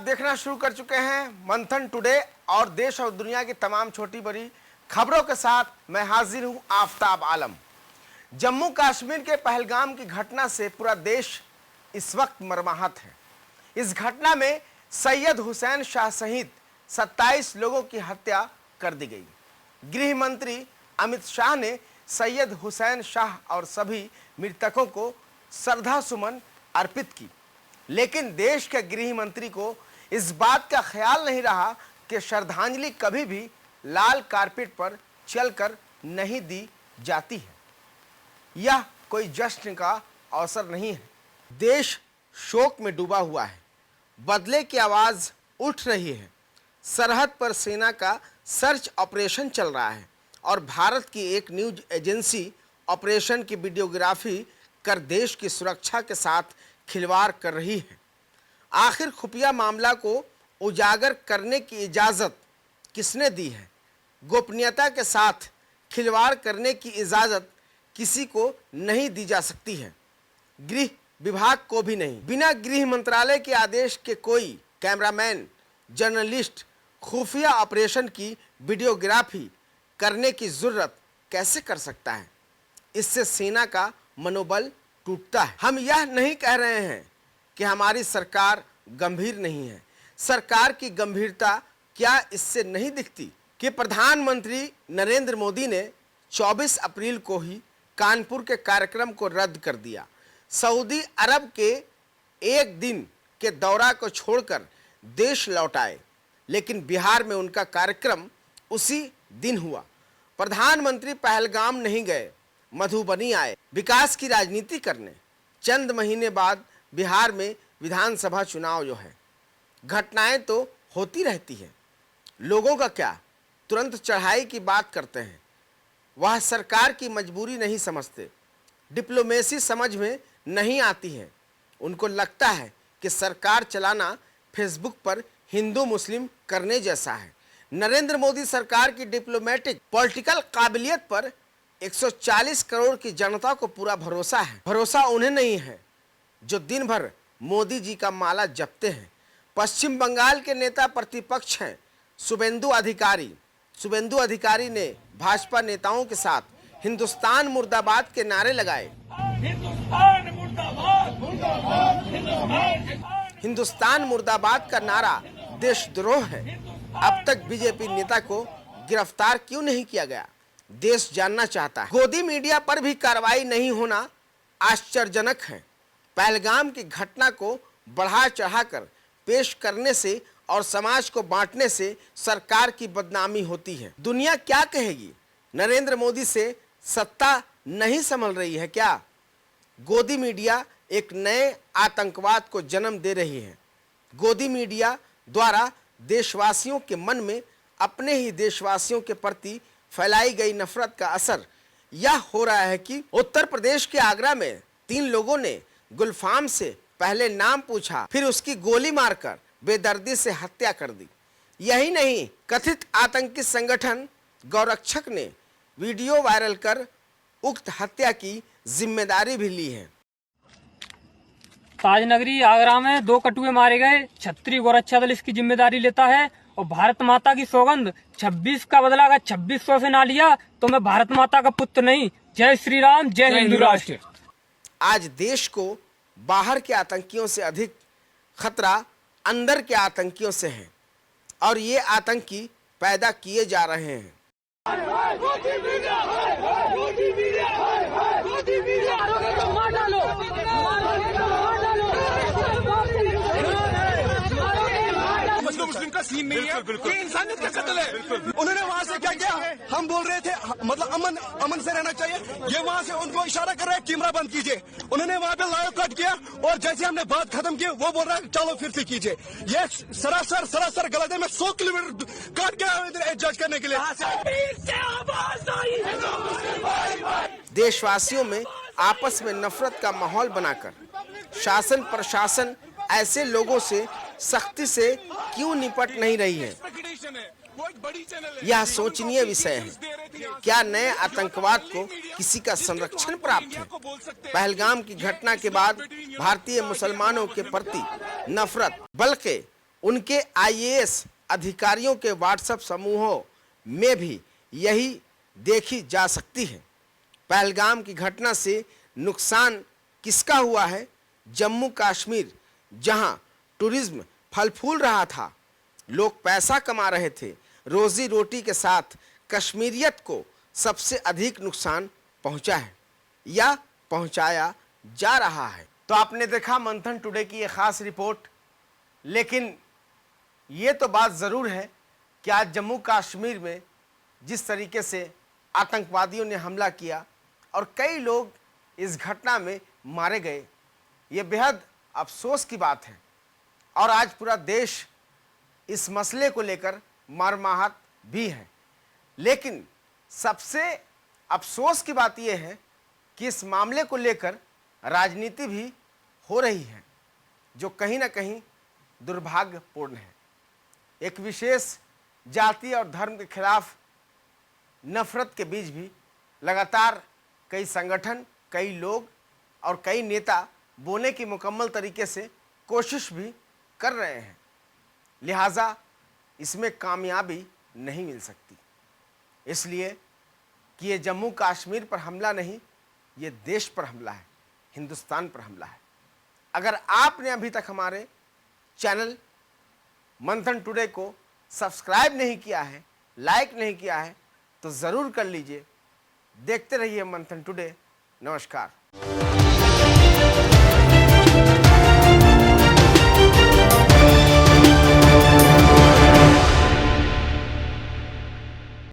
देखना शुरू कर चुके हैं मंथन टुडे और देश और दुनिया की तमाम छोटी बड़ी खबरों के साथ मैं हाजिर हूं आफताब आलम। जम्मू कश्मीर के पहलगाम की घटना से पूरा देश इस वक्त मर्माहत है। इस घटना में सैयद हुसैन शाह सहित 27 लोगों की हत्या कर दी गई। गृह मंत्री अमित शाह ने सैयद हुसैन शाह और सभी मृतकों को श्रद्धा सुमन अर्पित की, लेकिन देश के गृह मंत्री को इस बात का ख्याल नहीं रहा कि श्रद्धांजलि कभी भी लाल कारपेट पर चलकर नहीं दी जाती है। यह कोई जश्न का अवसर नहीं है। देश शोक में डूबा हुआ है। बदले की आवाज उठ रही है। सरहद पर सेना का सर्च ऑपरेशन चल रहा है और भारत की एक न्यूज एजेंसी ऑपरेशन की वीडियोग्राफी कर देश की सुरक्षा के साथ खिलवाड़ कर रही है। आखिर खुफिया मामला को उजागर करने की इजाज़त किसने दी है? गोपनीयता के साथ खिलवाड़ करने की इजाज़त किसी को नहीं दी जा सकती है, गृह विभाग को भी नहीं। बिना गृह मंत्रालय के आदेश के कोई कैमरामैन, जर्नलिस्ट खुफिया ऑपरेशन की वीडियोग्राफी करने की ज़रूरत कैसे कर सकता है? इससे सेना का मनोबल टूटता है। हम यह नहीं कह रहे हैं कि हमारी सरकार गंभीर नहीं है। सरकार की गंभीरता क्या इससे नहीं दिखती कि प्रधानमंत्री नरेंद्र मोदी ने 24 अप्रैल को ही कानपुर के कार्यक्रम को रद्द कर दिया। सऊदी अरब के एक दिन के दौरा को छोड़कर देश लौट आए, लेकिन बिहार में उनका कार्यक्रम उसी दिन हुआ। प्रधानमंत्री पहलगाम नहीं गए, मधुबनी आए विकास की राजनीति करने। चंद महीने बाद बिहार में विधानसभा चुनाव जो है, घटनाएं तो होती रहती है। लोगों का क्या, तुरंत चढ़ाई की बात करते हैं। वह सरकार की मजबूरी नहीं समझते, डिप्लोमेसी समझ में नहीं आती है। उनको लगता है कि सरकार चलाना फेसबुक पर हिंदू मुस्लिम करने जैसा है। नरेंद्र मोदी सरकार की डिप्लोमेटिक पॉलिटिकल काबिलियत पर 140 करोड़ की जनता को पूरा भरोसा है। भरोसा उन्हें नहीं है जो दिन भर मोदी जी का माला जपते हैं। पश्चिम बंगाल के नेता प्रतिपक्ष हैं शुभेंदु अधिकारी। शुभेंदु अधिकारी ने भाजपा नेताओं के साथ हिंदुस्तान मुर्दाबाद के नारे लगाए। हिंदुस्तान मुर्दाबाद, मुर्दाबाद, हिंदुस्तान मुर्दाबाद का नारा देशद्रोह है। अब तक बीजेपी नेता को गिरफ्तार क्यों नहीं किया गया, देश जानना चाहता है। गोदी मीडिया पर भी कार्रवाई नहीं होना आश्चर्यजनक है। पहलगाम की घटना को बढ़ा चढ़ाकर पेश करने से और समाज को बांटने से सरकार की बदनामी होती है। दुनिया क्या कहेगी? नरेंद्र मोदी से सत्ता नहीं संभल रही है क्या? गोदी मीडिया एक नए आतंकवाद को जन्म दे रही है। गोदी मीडिया द्वारा देशवासियों के मन में अपने ही देशवासियों के प्रति फैलाई गई नफरत का असर यह हो रहा है कि उत्तर प्रदेश के आगरा में 3 लोगों ने गुलफाम से पहले नाम पूछा, फिर उसकी गोली मारकर बेदर्दी से हत्या कर दी। यही नहीं, कथित आतंकी संगठन गौरक्षक ने वीडियो वायरल कर उक्त हत्या की जिम्मेदारी भी ली है। ताजनगरी आगरा में 2 कटुए मारे गए। छत्री गोरक्षा दल इसकी जिम्मेदारी लेता है और भारत माता की सौगंध 26 का बदला अगर 2600 से ना लिया तो मैं भारत माता का पुत्र नहीं। जय श्री राम, जय हिंदू राष्ट्र। आज देश को बाहर के आतंकियों से अधिक खतरा अंदर के आतंकियों से है और ये आतंकी पैदा किए जा रहे हैं। मुस्लिम का सीन नहीं है, ये इंसानियत का कत्ल है। उन्होंने वहाँ से क्या किया? हम बोल रहे थे मतलब अमन से रहना चाहिए। ये वहाँ से उनको इशारा कर रहे हैं कैमरा बंद कीजिए। उन्होंने वहाँ पे लाइव कट किया और जैसे हमने बात खत्म की वो बोल रहा है चलो फिर से कीजिए। ये सरासर गलत है। मैं 100 किलोमीटर काट के आया इधर जज करने के लिए। देशवासियों में आपस में नफरत का माहौल बनाकर शासन प्रशासन ऐसे लोगों से सख्ती से क्यों निपट नहीं रही है? यह सोचनीय विषय है। क्या नए आतंकवाद को किसी का संरक्षण प्राप्त है? पहलगाम की घटना के बाद भारतीय मुसलमानों के प्रति नफरत बल्कि उनके आईएएस अधिकारियों के व्हाट्सएप समूहों में भी यही देखी जा सकती है। पहलगाम की घटना से नुकसान किसका हुआ है? जम्मू कश्मीर, जहां टूरिज्म फल फूल रहा था, लोग पैसा कमा रहे थे, रोजी रोटी के साथ कश्मीरियत को सबसे अधिक नुकसान पहुंचा है या पहुंचाया जा रहा है। तो आपने देखा मंथन टुडे की ये खास रिपोर्ट, लेकिन ये तो बात ज़रूर है कि आज जम्मू कश्मीर में जिस तरीके से आतंकवादियों ने हमला किया और कई लोग इस घटना में मारे गए, ये बेहद अफसोस की बात है। और आज पूरा देश इस मसले को लेकर मर्माहत भी है। लेकिन सबसे अफसोस की बात यह है कि इस मामले को लेकर राजनीति भी हो रही है, जो कहीं ना कहीं दुर्भाग्यपूर्ण है। एक विशेष जाति और धर्म के खिलाफ नफरत के बीच भी लगातार कई संगठन, कई लोग और कई नेता बोने की मुकम्मल तरीके से कोशिश भी कर रहे हैं। लिहाजा इसमें कामयाबी नहीं मिल सकती, इसलिए कि ये जम्मू कश्मीर पर हमला नहीं, ये देश पर हमला है, हिंदुस्तान पर हमला है। अगर आपने अभी तक हमारे चैनल मंथन टुडे को सब्सक्राइब नहीं किया है, लाइक नहीं किया है, तो ज़रूर कर लीजिए। देखते रहिए मंथन टुडे। नमस्कार।